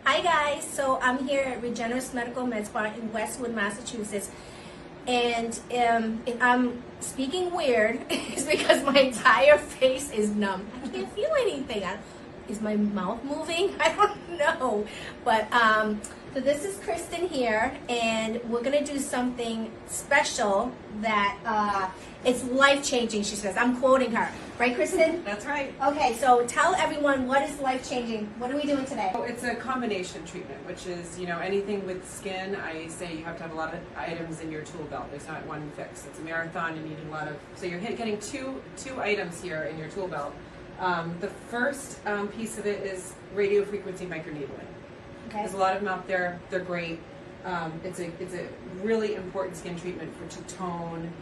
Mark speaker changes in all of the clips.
Speaker 1: Hi guys, so I'm here at Regenerous Medical Medspa in Westwood, Massachusetts, and if I'm speaking weird, it's because my entire face is numb. I can't feel anything. Is my mouth moving? I don't know. But so this is Kristen here, and we're gonna do something special that it's life-changing, she says. I'm quoting her. Right, Kristen?
Speaker 2: That's right.
Speaker 1: Okay, so tell everyone what is life-changing. What are we doing today?
Speaker 2: So it's a combination treatment, which is, anything with skin. I say you have to have a lot of items in your tool belt. There's not one fix. It's a marathon. You need a lot of, so you're getting two items here in your tool belt. The first piece of it is radiofrequency microneedling.
Speaker 1: Okay.
Speaker 2: There's a lot of them out there. They're great. It's a really important skin treatment to tone,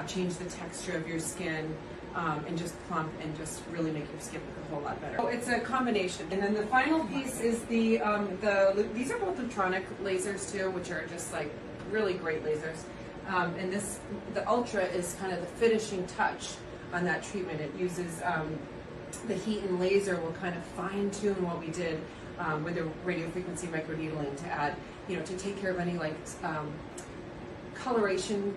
Speaker 2: change the texture of your skin, and just plump and just really make your skin look a whole lot better. So it's a combination. And then the final piece is these are both Lutronic lasers too, which are just like really great lasers. And the Ultra is kind of the finishing touch on that treatment. It uses the heat and laser will kind of fine tune what we did with the radiofrequency microneedling to add, to take care of any coloration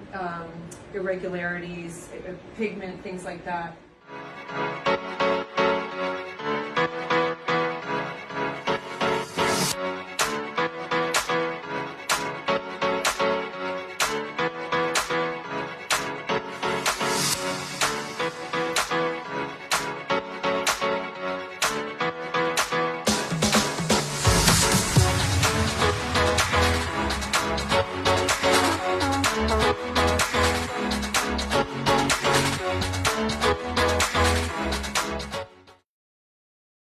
Speaker 2: irregularities, pigment, things like that.